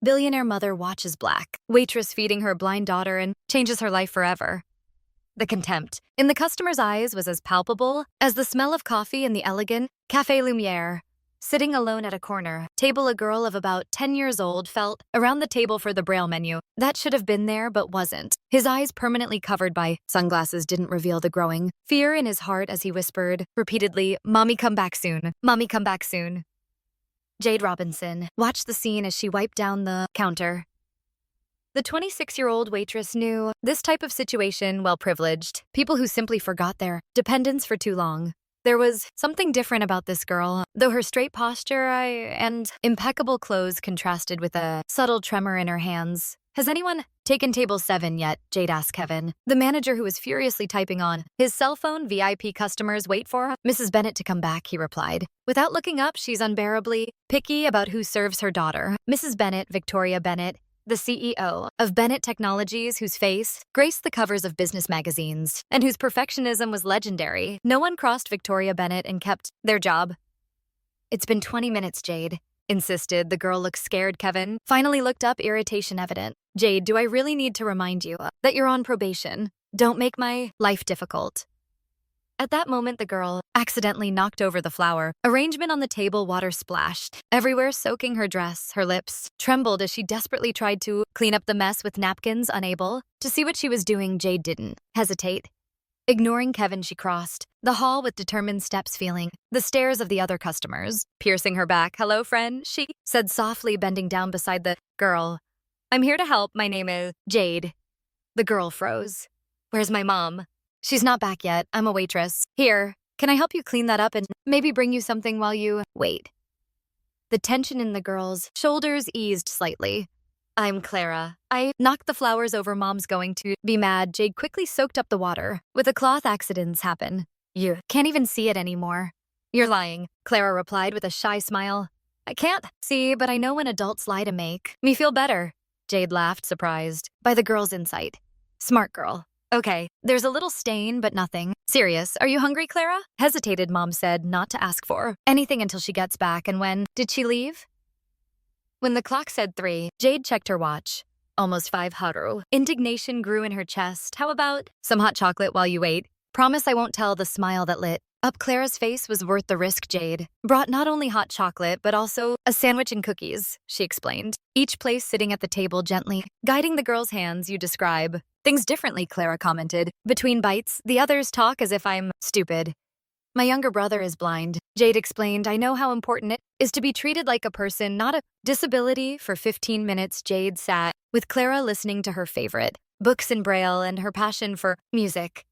Billionaire mother watches black. Waitress feeding her blind daughter and changes her life forever. The contempt in the customer's eyes was as palpable as the smell of coffee in the elegant Café Lumière. Sitting alone at a corner table, a girl of about 10 years old felt around the table for the Braille menu. That should have been there but wasn't. His eyes permanently covered by sunglasses didn't reveal the growing fear in his heart as he whispered repeatedly, "Mommy, come back soon. Mommy, come back soon." Jade Robinson watched the scene as she wiped down the counter. The 26-year-old waitress knew this type of situation, well privileged, people who simply forgot their dependence for too long. There was something different about this girl, though her straight posture and impeccable clothes contrasted with a subtle tremor in her hands. "Has anyone taken table 7 yet?" Jade asked Kevin, the manager who was furiously typing on his cell phone. "VIP customers wait for Mrs. Bennett to come back," he replied. Without looking up, she's unbearably picky about who serves her daughter. Mrs. Bennett, Victoria Bennett, the CEO of Bennett Technologies, whose face graced the covers of business magazines and whose perfectionism was legendary. No one crossed Victoria Bennett and kept their job. "It's been 20 minutes, Jade," insisted. The girl looked scared. Kevin finally looked up, irritation evident. "Jade, do I really need to remind you that you're on probation? Don't make my life difficult." At that moment, the girl accidentally knocked over the flower arrangement on the table. Water splashed everywhere, soaking her dress. Her lips trembled as she desperately tried to clean up the mess with napkins. Unable to see what she was doing, Jade didn't hesitate. Ignoring Kevin, she crossed the hall with determined steps, feeling the stares of the other customers piercing her back. "Hello, friend," she said softly, bending down beside the girl. "I'm here to help. My name is Jade." The girl froze. "Where's my mom?" "She's not back yet. I'm a waitress. Here, can I help you clean that up and maybe bring you something while you wait?" The tension in the girl's shoulders eased slightly. "I'm Clara. I knocked the flowers over. Mom's going to be mad." Jade quickly soaked up the water. "With a cloth, accidents happen. You can't even see it anymore." "You're lying," Clara replied with a shy smile. "I can't see, but I know when adults lie to make me feel better." Jade laughed, surprised by the girl's insight. "Smart girl. Okay, there's a little stain, but nothing serious. Are you hungry, Clara?" Hesitated. Mom said not to ask for anything until she gets back. "And when did she leave?" When the clock said 3, Jade checked her watch. Almost 5 haru. Indignation grew in her chest. "How about some hot chocolate while you wait? Promise I won't tell." The smile that lit up Clara's face was worth the risk. Jade brought not only hot chocolate, but also a sandwich and cookies, she explained, each place sitting at the table gently guiding the girl's hands. "You describe things differently," Clara commented. "Between bites, the others talk as if I'm stupid." "My younger brother is blind," Jade explained. "I know how important it is to be treated like a person, not a disability." For 15 minutes, Jade sat with Clara, listening to her favorite books in Braille and her passion for music.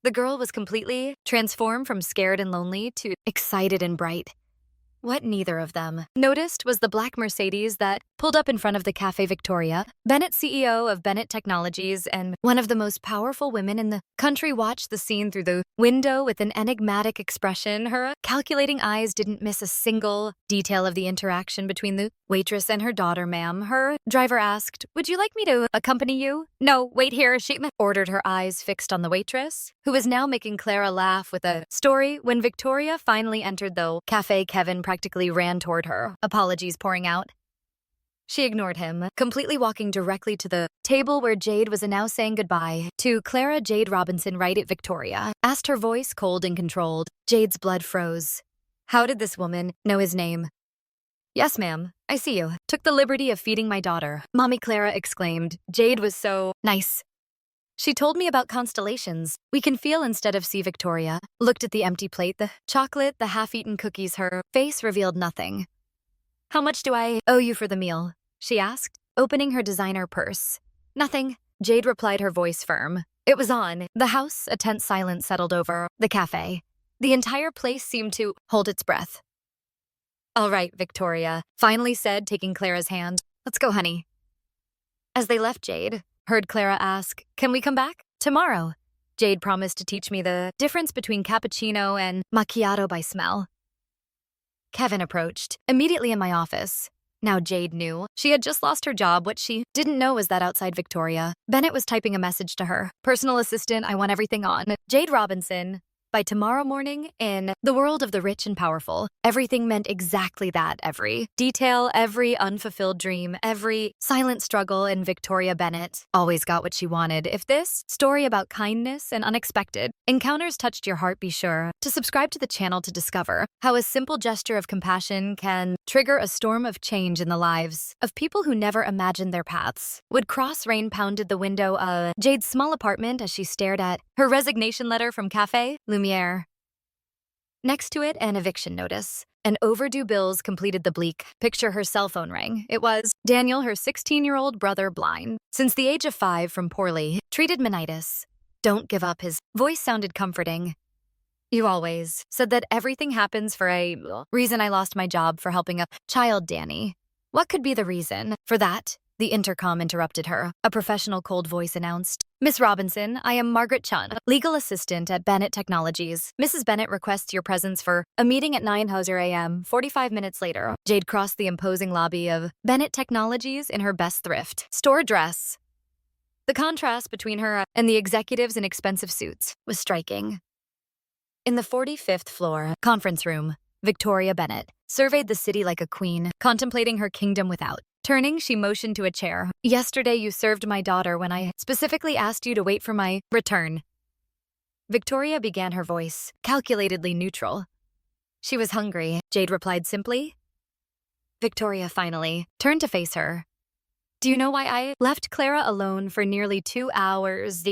The girl was completely transformed from scared and lonely to excited and bright. What neither of them noticed was the black Mercedes that pulled up in front of the Café Victoria. Bennett, CEO of Bennett Technologies and one of the most powerful women in the country, watched the scene through the window with an enigmatic expression. Her calculating eyes didn't miss a single detail of the interaction between the waitress and her daughter. "Ma'am," her driver asked, "would you like me to accompany you?" "No, wait here," she ordered, her eyes fixed on the waitress, who was now making Clara laugh with a story. When Victoria finally entered the cafe, Kevin practically ran toward her, apologies pouring out. She ignored him, completely walking directly to the table where Jade was now saying goodbye to Clara. "Jade Robinson, right?" At Victoria asked, her voice cold and controlled. Jade's blood froze. How did this woman know his name? "Yes, ma'am. I see you. Took the liberty of feeding my daughter." "Mommy," Clara exclaimed. "Jade was so nice. She told me about constellations. We can feel instead of see." Victoria looked at the empty plate, the chocolate, the half-eaten cookies. Her face revealed nothing. "How much do I owe you for the meal?" she asked, opening her designer purse. "Nothing," Jade replied, her voice firm. It was on the house. A tense silence settled over the cafe. The entire place seemed to hold its breath. "All right," Victoria finally said, taking Clara's hand. "Let's go, honey." As they left, Jade heard Clara ask, "Can we come back tomorrow?" Jade promised to teach me the difference between cappuccino and macchiato by smell. Kevin approached immediately in my office. Now Jade knew she had just lost her job. What she didn't know was that outside Victoria, Bennett was typing a message to her personal assistant. "I want everything on Jade Robinson." By tomorrow morning, in the world of the rich and powerful, everything meant exactly that. Every detail, every unfulfilled dream, every silent struggle in Victoria Bennett always got what she wanted. If this story about kindness and unexpected encounters touched your heart, be sure to subscribe to the channel to discover how a simple gesture of compassion can trigger a storm of change in the lives of people who never imagined their paths would cross. Rain pounded the window of Jade's small apartment as she stared at her resignation letter from Café Lumiere. Next to it, an eviction notice. And overdue bills completed the bleak picture. Her cell phone rang. It was Daniel, her 16-year-old brother, blind since the age of 5 from poorly treated meningitis. Don't give up. His voice sounded comforting. You always said that everything happens for a reason. I lost my job for helping a child, Danny. What could be the reason for that? The intercom interrupted her. A professional cold voice announced, Miss Robinson, I am Margaret Chun, legal assistant at Bennett Technologies. Mrs. Bennett requests your presence for a meeting at 9 a.m. 45 minutes later. Jade crossed the imposing lobby of Bennett Technologies in her best thrift store dress. The contrast between her and the executives in expensive suits was striking. In the 45th floor conference room, Victoria Bennett surveyed the city like a queen, contemplating her kingdom without. Turning, she motioned to a chair. Yesterday you served my daughter when I specifically asked you to wait for my return. Victoria began, her voice calculatedly neutral. She was hungry, Jade replied simply. Victoria finally turned to face her. Do you know why I left Clara alone for nearly 2 hours?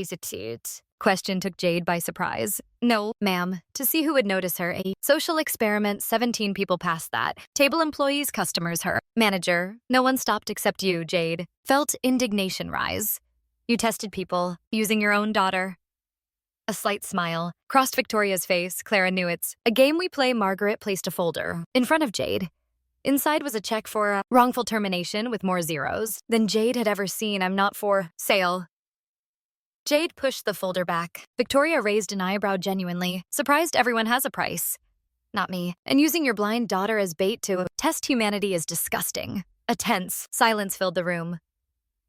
Question took Jade by surprise. No, ma'am. To see who would notice her. A social experiment, 17 people passed that. Table employees, customers, her manager. No one stopped except you, Jade. Felt indignation rise. You tested people, using your own daughter. A slight smile crossed Victoria's face. Clara knew it's a game we play. Margaret placed a folder in front of Jade. Inside was a check for a wrongful termination with more zeros than Jade had ever seen. I'm not for sale. Jade pushed the folder back. Victoria raised an eyebrow, genuinely surprised. Everyone has a price. Not me. And using your blind daughter as bait to test humanity is disgusting. A tense silence filled the room.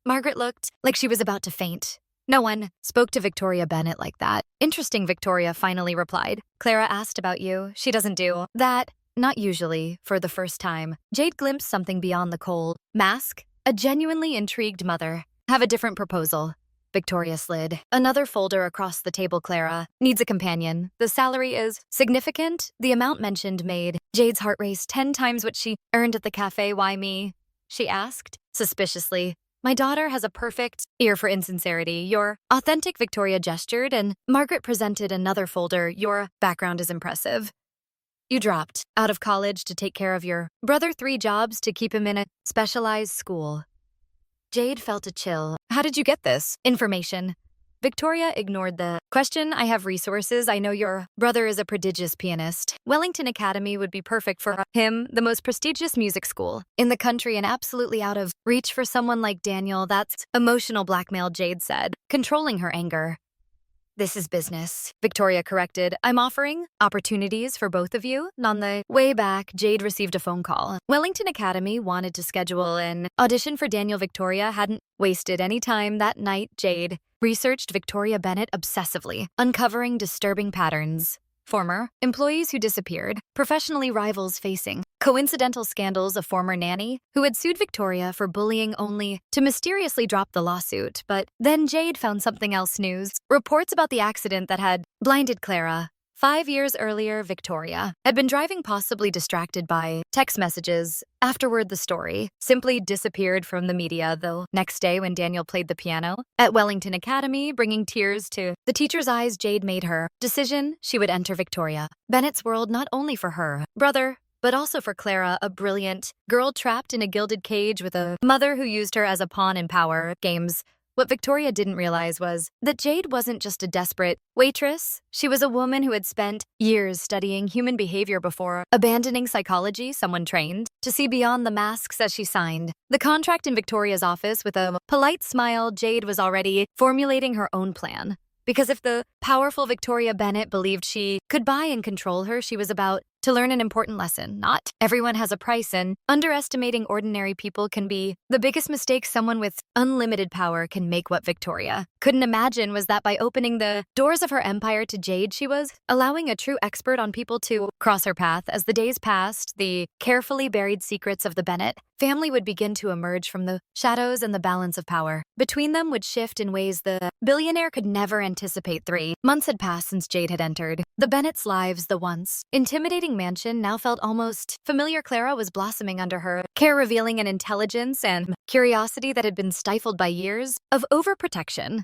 Margaret looked like she was about to faint. No one spoke to Victoria Bennett like that. Interesting, Victoria finally replied. Clara asked about you. She doesn't do that. Not usually. For the first time, Jade glimpsed something beyond the cold mask. A genuinely intrigued mother. Have a different proposal. Victoria slid another folder across the table. Clara needs a companion. The salary is significant. The amount mentioned made Jade's heart race 10 times what she earned at the cafe. Why me? She asked, suspiciously. My daughter has a perfect ear for insincerity. Your authentic. Victoria gestured, and Margaret presented another folder. Your background is impressive. You dropped out of college to take care of your brother, 3 jobs to keep him in a specialized school. Jade felt a chill. How did you get this information? Victoria ignored the question. I have resources. I know your brother is a prodigious pianist. Wellington Academy would be perfect for him, the most prestigious music school in the country and absolutely out of reach for someone like Daniel. That's emotional blackmail, Jade said, controlling her anger. This is business, Victoria corrected. I'm offering opportunities for both of you. On the way back, Jade received a phone call. Wellington Academy wanted to schedule an audition for Daniel. Victoria hadn't wasted any time that night. Jade researched Victoria Bennett obsessively, uncovering disturbing patterns. Former employees who disappeared, professionally rivals facing coincidental scandals, a former nanny who had sued Victoria for bullying only to mysteriously drop the lawsuit. But then Jade found something else. News reports about the accident that had blinded Clara. 5 years earlier, Victoria had been driving, possibly distracted by text messages. Afterward, the story simply disappeared from the media, though next day when Daniel played the piano at Wellington Academy, bringing tears to the teacher's eyes, Jade made her decision. She would enter Victoria Bennett's world not only for her brother, but also for Clara, a brilliant girl trapped in a gilded cage with a mother who used her as a pawn in power games. What Victoria didn't realize was that Jade wasn't just a desperate waitress. She was a woman who had spent years studying human behavior before abandoning psychology, someone trained to see beyond the masks. As she signed the contract in Victoria's office with a polite smile, Jade was already formulating her own plan. Because if the powerful Victoria Bennett believed she could buy and control her, she was about to learn an important lesson. Not everyone has a price, and underestimating ordinary people can be the biggest mistake someone with unlimited power can make. What Victoria couldn't imagine was that by opening the doors of her empire to Jade, she was allowing a true expert on people to cross her path. As the days passed, the carefully buried secrets of the Bennett family would begin to emerge from the shadows, and the balance of power between them would shift in ways the billionaire could never anticipate. 3 months had passed since Jade had entered the Bennett's lives. The once intimidating mansion now felt almost familiar. Clara was blossoming under her care, revealing an intelligence and curiosity that had been stifled by years of overprotection.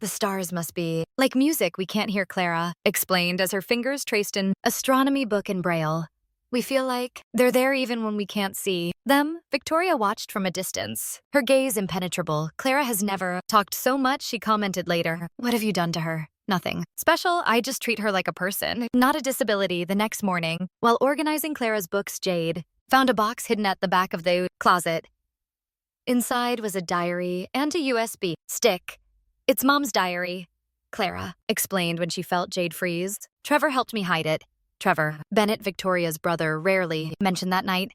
The stars must be like music we can't hear, Clara explained as her fingers traced an astronomy book in Braille. We feel like they're there even when we can't see them. Victoria watched from a distance, her gaze impenetrable. Clara has never talked so much, she commented later. What have you done to her? Nothing special. I just treat her like a person, not a disability. The next morning, while organizing Clara's books, Jade found a box hidden at the back of the closet. Inside was a diary and a USB stick. It's Mom's diary, Clara explained when she felt Jade freeze. Trevor helped me hide it. Trevor, Bennett, Victoria's brother, rarely mentioned that night.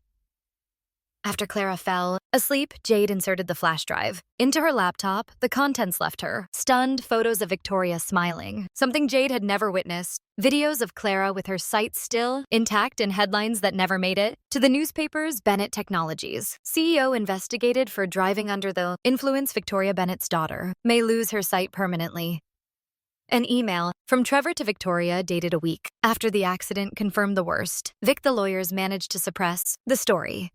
After Clara fell asleep, Jade inserted the flash drive into her laptop. The contents left her stunned: photos of Victoria smiling, something Jade had never witnessed, videos of Clara with her sight still intact, and headlines that never made it to the newspapers. Bennett Technologies CEO investigated for driving under the influence. Victoria Bennett's daughter may lose her sight permanently. An email from Trevor to Victoria dated a week after the accident confirmed the worst. Vic, the lawyers, managed to suppress the story.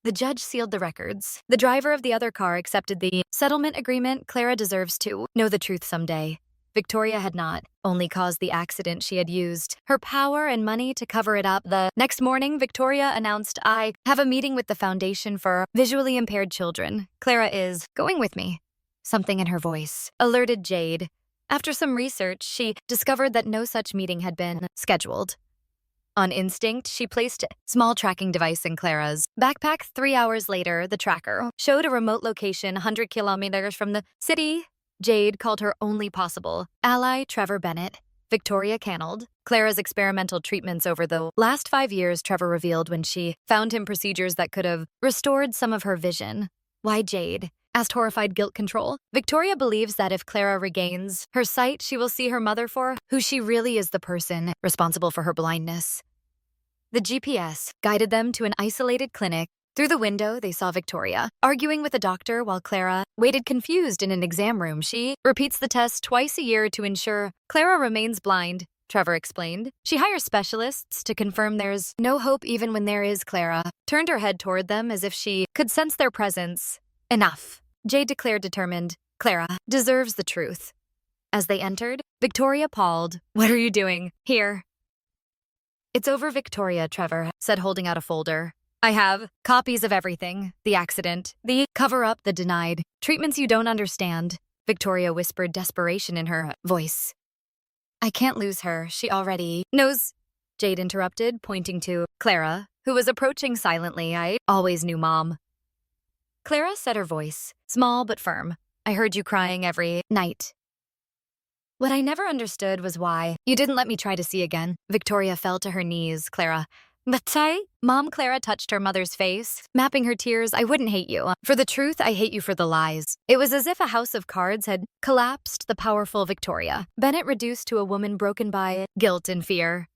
The judge sealed the records. The driver of the other car accepted the settlement agreement. Clara deserves to know the truth someday. Victoria had not only caused the accident, she had used her power and money to cover it up. The next morning, Victoria announced, I have a meeting with the Foundation for Visually Impaired Children. Clara is going with me. Something in her voice alerted Jade. After some research, she discovered that no such meeting had been scheduled. On instinct, she placed a small tracking device in Clara's backpack. 3 hours later, the tracker showed a remote location 100 kilometers from the city. Jade called her only possible ally, Trevor Bennett. Victoria canned Clara's experimental treatments over the last 5 years. Trevor revealed when she found him procedures that could have restored some of her vision. Why Jade? Asked horrified guilt control. Victoria believes that if Clara regains her sight, she will see her mother for who she really is, the person responsible for her blindness. The GPS guided them to an isolated clinic. Through the window, they saw Victoria arguing with a doctor while Clara waited confused in an exam room. She repeats the test twice a year to ensure Clara remains blind, Trevor explained. She hires specialists to confirm there's no hope even when there is. Clara turned her head toward them as if she could sense their presence. Enough, Jade declared, determined. Clara deserves the truth. As they entered, Victoria paused. What are you doing here? It's over, Victoria, Trevor said, holding out a folder. I have copies of everything. The accident, the cover-up, the denied treatments. You don't understand, Victoria whispered, desperation in her voice. I can't lose her. She already knows, Jade interrupted, pointing to Clara, who was approaching silently. I always knew Mom. Clara said, her voice small but firm. I heard you crying every night. What I never understood was why you didn't let me try to see again. Victoria fell to her knees. Clara. But Mom. Clara touched her mother's face, mapping her tears. I wouldn't hate you for the truth. I hate you for the lies. It was as if a house of cards had collapsed. The powerful Victoria Bennett reduced to a woman broken by guilt and fear.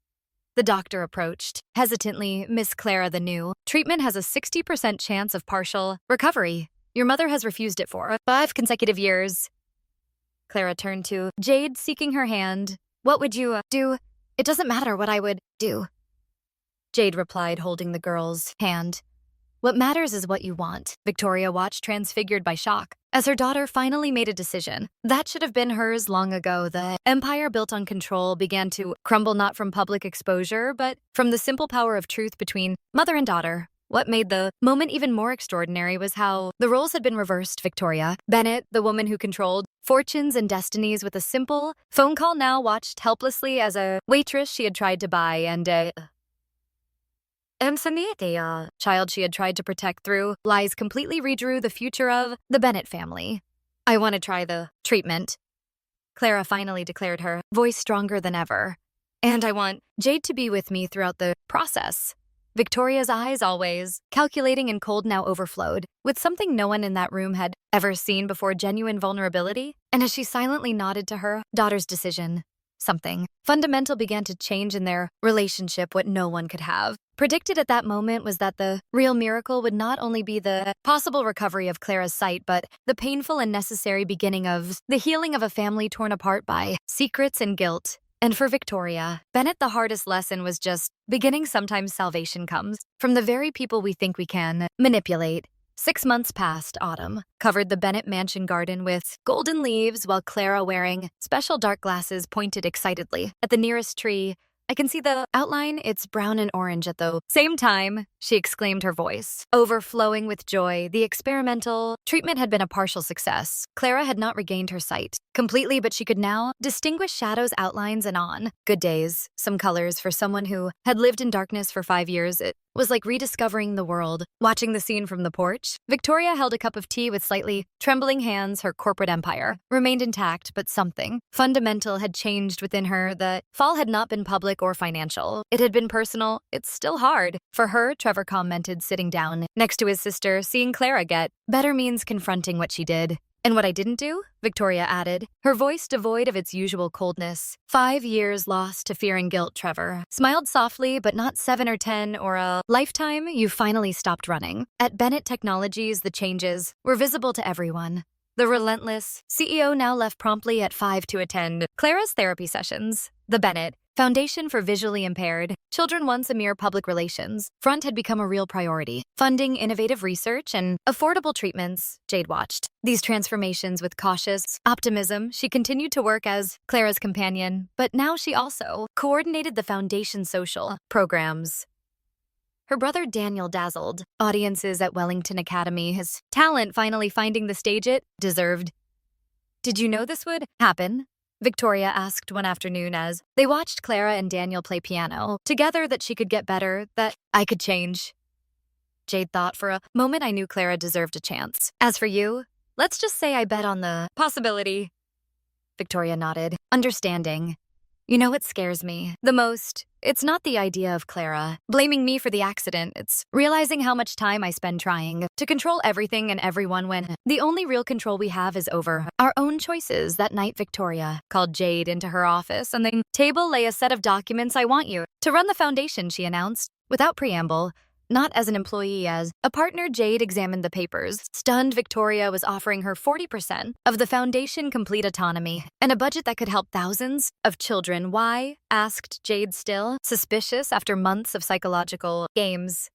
The doctor approached. Hesitantly, Miss Clara, the new treatment has a 60% chance of partial recovery. Your mother has refused it for 5 consecutive years. Clara turned to Jade, seeking her hand. What would you do? It doesn't matter what I would do, Jade replied, holding the girl's hand. What matters is what you want. Victoria watched, transfigured by shock, as her daughter finally made a decision that should have been hers long ago. The empire built on control began to crumble, not from public exposure, but from the simple power of truth between mother and daughter. What made the moment even more extraordinary was how the roles had been reversed. Victoria Bennett, the woman who controlled fortunes and destinies with a simple phone call, now watched helplessly as a waitress she had tried to buy and a child she had tried to protect through lies completely redrew the future of the Bennett family. I want to try the treatment, Clara finally declared, her voice stronger than ever. And I want Jade to be with me throughout the process. Victoria's eyes, always calculating and cold, now overflowed with something no one in that room had ever seen before: genuine vulnerability. And as she silently nodded to her daughter's decision, something fundamental began to change in their relationship. What no one could have predicted at that moment was that the real miracle would not only be the possible recovery of Clara's sight, but the painful and necessary beginning of the healing of a family torn apart by secrets and guilt. And for Victoria Bennett, the hardest lesson was just beginning. Sometimes salvation comes from the very people we think we can manipulate. 6 months passed. Autumn covered the Bennett mansion garden with golden leaves, while Clara, wearing special dark glasses, pointed excitedly at the nearest tree. I can see the outline. It's brown and orange at the same time, she exclaimed, her voice overflowing with joy. The experimental treatment had been a partial success. Clara had not regained her sight completely, but she could now distinguish shadows, outlines, and on good days, some colors. For someone who had lived in darkness for 5 years, it was like rediscovering the world. Watching the scene from the porch, Victoria held a cup of tea with slightly trembling hands. Her corporate empire remained intact, but something fundamental had changed within her. The fall had not been public or financial. It had been personal. It's still hard for her, Trevor commented, sitting down next to his sister. Seeing Clara get better means confronting what she did. And what I didn't do, Victoria added, her voice devoid of its usual coldness. 5 years lost to fear and guilt. Trevor smiled softly, but not 7 or 10 or a lifetime. You finally stopped running. At Bennett Technologies, the changes were visible to everyone. The relentless CEO now left promptly at 5 to attend Clara's therapy sessions. The Bennett Foundation for Visually Impaired Children, once a mere public relations front, had become a real priority, funding innovative research and affordable treatments. Jade watched these transformations with cautious optimism. She continued to work as Clara's companion, but now she also coordinated the foundation's social programs. Her brother Daniel dazzled audiences at Wellington Academy, his talent finally finding the stage it deserved. Did you know this would happen? Victoria asked one afternoon as they watched Clara and Daniel play piano together. That she could get better, that I could change. Jade thought for a moment. I knew Clara deserved a chance. As for you, let's just say I bet on the possibility. Victoria nodded, understanding. You know what scares me the most? It's not the idea of Clara blaming me for the accident. It's realizing how much time I spend trying to control everything and everyone when the only real control we have is over our own choices. That night, Victoria called Jade into her office. On the table lay a set of documents. I want you to run the foundation, she announced, without preamble. Not as an employee, as a partner. Jade examined the papers. Stunned, Victoria was offering her 40% of the foundation, complete autonomy, and a budget that could help thousands of children. Why? Asked Jade, still suspicious after months of psychological games.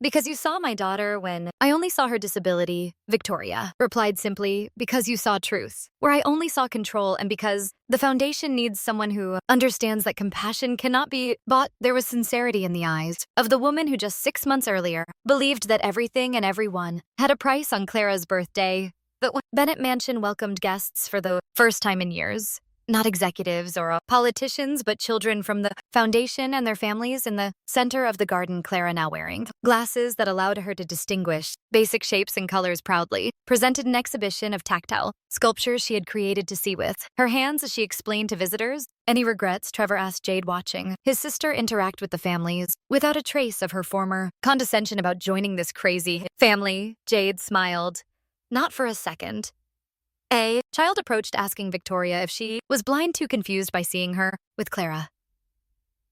Because you saw my daughter when I only saw her disability, Victoria replied simply. Because you saw truth where I only saw control, and because the foundation needs someone who understands that compassion cannot be bought. There was sincerity in the eyes of the woman who just 6 months earlier believed that everything and everyone had a price. On Clara's birthday, the Bennett mansion welcomed guests for the first time in years. Not executives or politicians, but children from the foundation and their families. In the center of the garden, Clara, now wearing glasses that allowed her to distinguish basic shapes and colors, proudly presented an exhibition of tactile sculptures she had created to see with her hands as she explained to visitors. Any regrets? Trevor asked Jade, watching his sister interact with the families without a trace of her former condescension about joining this crazy family. Jade smiled. Not for a second. A child approached, asking Victoria if she was blind, too confused by seeing her with Clara.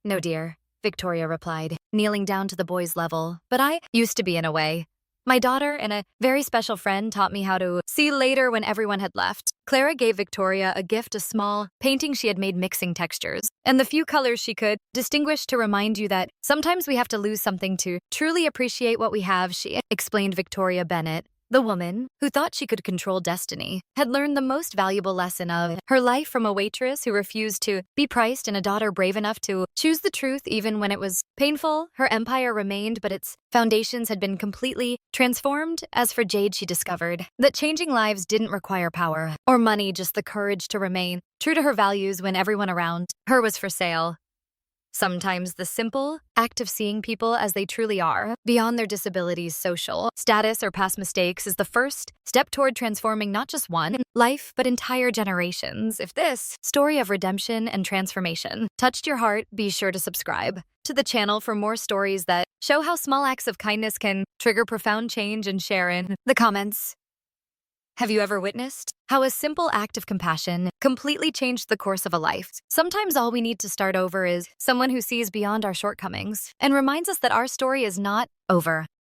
No, dear, Victoria replied, kneeling down to the boy's level. But I used to be, in a way. My daughter and a very special friend taught me how to see later when everyone had left. Clara gave Victoria a gift, a small painting she had made mixing textures and the few colors she could distinguish, to remind you that sometimes we have to lose something to truly appreciate what we have, she explained. Victoria Bennett, the woman who thought she could control destiny, had learned the most valuable lesson of her life from a waitress who refused to be priced, and a daughter brave enough to choose the truth even when it was painful. Her empire remained, but its foundations had been completely transformed. As for Jade, she discovered that changing lives didn't require power or money, just the courage to remain true to her values when everyone around her was for sale. Sometimes the simple act of seeing people as they truly are, beyond their disabilities, social status, or past mistakes, is the first step toward transforming not just one life, but entire generations. If this story of redemption and transformation touched your heart, be sure to subscribe to the channel for more stories that show how small acts of kindness can trigger profound change, and share in the comments. Have you ever witnessed how a simple act of compassion completely changed the course of a life? Sometimes all we need to start over is someone who sees beyond our shortcomings and reminds us that our story is not over.